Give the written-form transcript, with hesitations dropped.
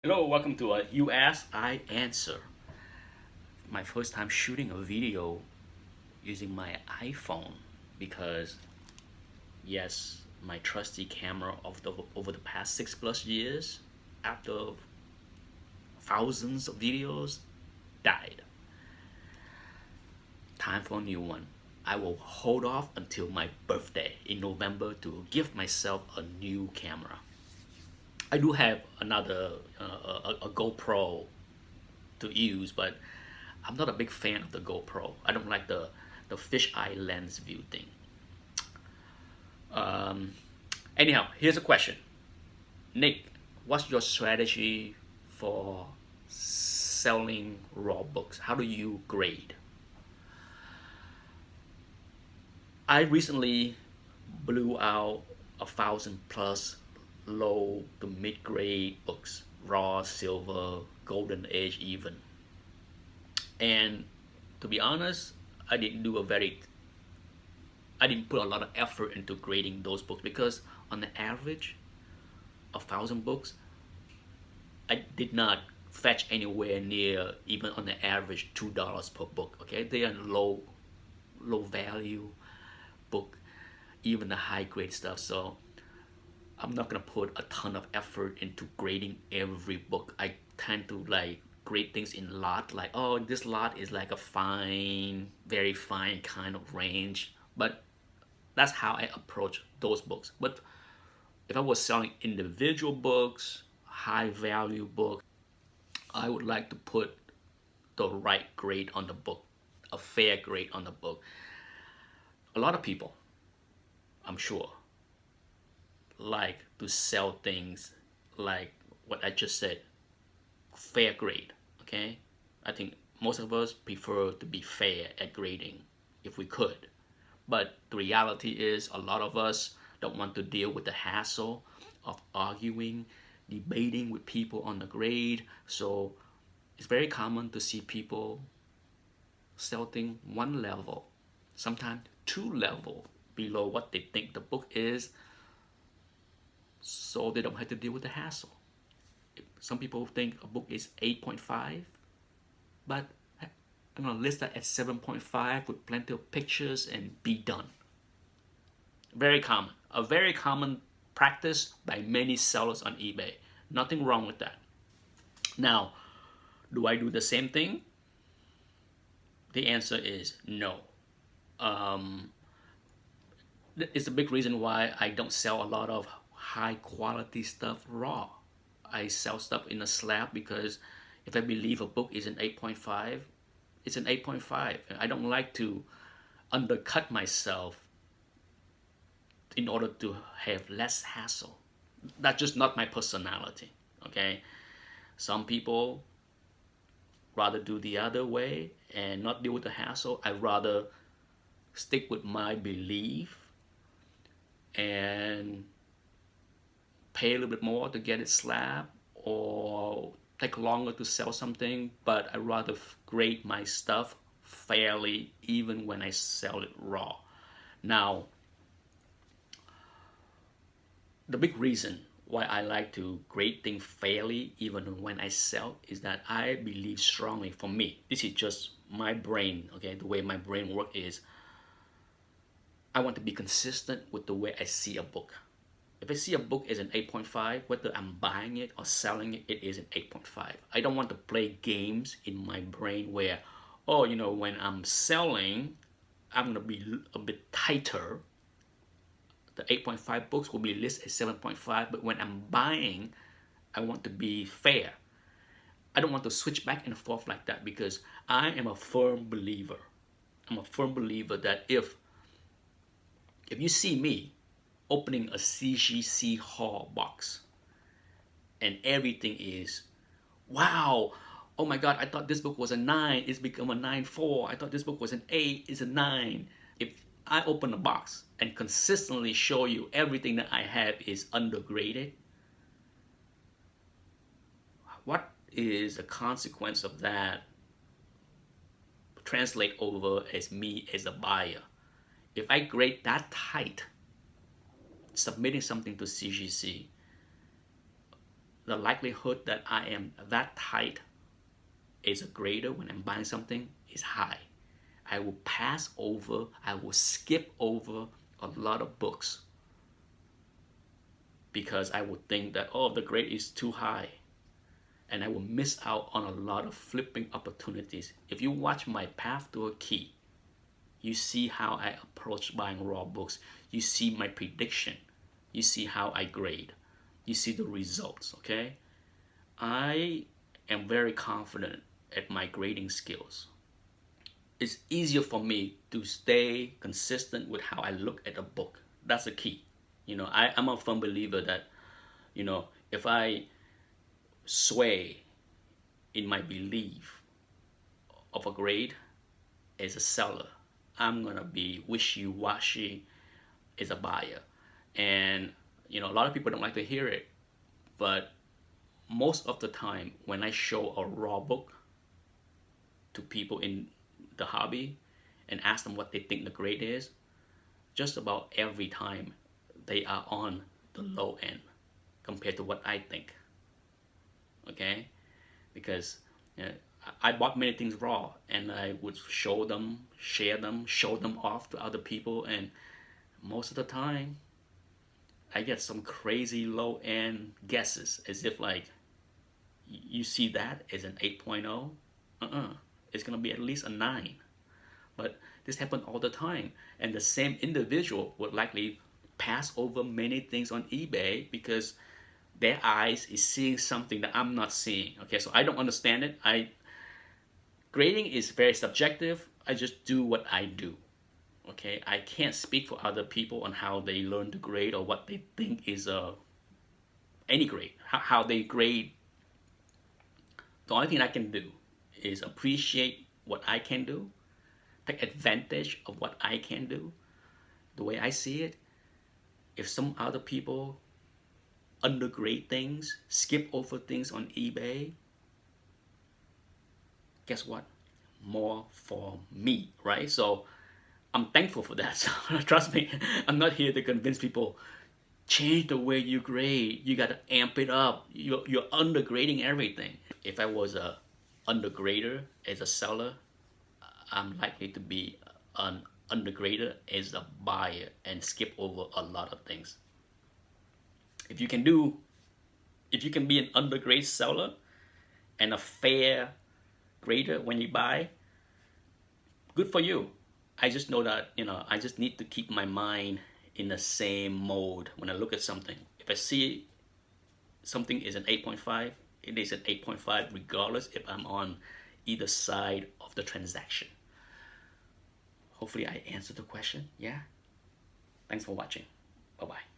Hello, welcome to You Ask, I Answer. My first time shooting a video using my iPhone because, yes, my trusty camera over the past 6+ years, after thousands of videos, died. Time for a new one. I will hold off until my birthday in November to give myself a new camera. I do have another a GoPro to use, but I'm not a big fan of the GoPro. I don't like the fisheye lens view thing. Um, Anyhow, here's a question, Nick. What's your strategy for selling raw books? How do you grade? I recently blew out 1,000+ low to mid grade books, raw, silver, golden age even. And to be honest, I didn't do a very I didn't put a lot of effort into grading those books because on the average, 1,000 books, I did not fetch anywhere near even on the average $2 per book. Okay, they are low value book, even the high grade stuff. So I'm not gonna put a ton of effort into grading every book. I tend to like grade things in lot, like, oh, this lot is like a fine, very fine kind of range. But that's how I approach those books. But if I was selling individual books, high value books, I would like to put the right grade on the book, a fair grade on the book. A lot of people, I'm sure, like to sell things like what I just said, fair grade. Okay, I think most of us prefer to be fair at grading if we could. But the reality is, a lot of us don't want to deal with the hassle of arguing, debating with people on the grade. So it's very common to see people selling one level, sometimes two level below what they think the book is, so they don't have to deal with the hassle. Some people think a book is 8.5, but I'm gonna list that at 7.5 with plenty of pictures and be done. Very common, a very common practice by many sellers on eBay. Nothing wrong with that. Now, do I do the same thing? The answer is no. Um, it's a big reason why I don't sell a lot of high quality stuff raw. I sell stuff in a slab because if I believe a book is an 8.5, it's an 8.5. I don't like to undercut myself in order to have less hassle. That's just not my personality. Okay, some people rather do the other way and not deal with the hassle. I rather stick with my belief and pay a little bit more to get it slab, or take longer to sell something, but I rather grade my stuff fairly even when I sell it raw. Now, the big reason why I like to grade things fairly even when I sell is that I believe strongly, for me, this is just my brain, okay, the way my brain works is I want to be consistent with the way I see a book. If I see a book as an 8.5, whether I'm buying it or selling it, it is an 8.5. I don't want to play games in my brain where, oh, when I'm selling, I'm going to be a bit tighter. The 8.5 books will be listed as 7.5, but when I'm buying, I want to be fair. I don't want to switch back and forth like that because I am a firm believer. I'm a firm believer that if you see me opening a CGC Hall box and everything is, wow, oh my God, I thought this book was a 9, it's become a 9.4. I thought this book was an 8, it's a 9. If I open a box and consistently show you everything that I have is undergraded, what is the consequence of that translate over as me as a buyer? If I grade that tight, submitting something to CGC, the likelihood that I am that tight as a grader when I'm buying something is high. I will pass over, I will skip over a lot of books because I would think that, oh, the grade is too high. And I will miss out on a lot of flipping opportunities. If you watch my path to a key, you see how I approach buying raw books. You see my prediction. You see how I grade. You see the results, okay? I am very confident at my grading skills. It's easier for me to stay consistent with how I look at a book. That's the key. I'm a firm believer that, if I sway in my belief of a grade as a seller, I'm gonna be wishy-washy as a buyer. And a lot of people don't like to hear it, but most of the time when I show a raw book to people in the hobby and ask them what they think the grade is, just about every time they are on the low end compared to what I think. Okay? Because I bought many things raw, and I would show them, share them, show them off to other people, and most of the time I get some crazy low end guesses, as if like, you see that as an 8.0? It's gonna be at least a 9. But this happens all the time, and the same individual would likely pass over many things on eBay because their eyes is seeing something that I'm not seeing. Okay, so I don't understand it. Grading is very subjective. I just do what I do. Okay, I can't speak for other people on how they learn to grade or what they think is any grade, how they grade. The only thing I can do is appreciate what I can do, take advantage of what I can do. The way I see it, if some other people undergrade things, skip over things on eBay, guess what? More for me, right? So I'm thankful for that. So trust me, I'm not here to convince people, change the way you grade. You gotta amp it up. You're undergrading everything. If I was a undergrader as a seller, I'm likely to be an undergrader as a buyer and skip over a lot of things. If you can be an undergrade seller and a fair grader when you buy, good for you. I just know that, I just need to keep my mind in the same mode when I look at something. If I see something is an 8.5, it is an 8.5 regardless if I'm on either side of the transaction. Hopefully I answered the question. Yeah. Thanks for watching. Bye-bye.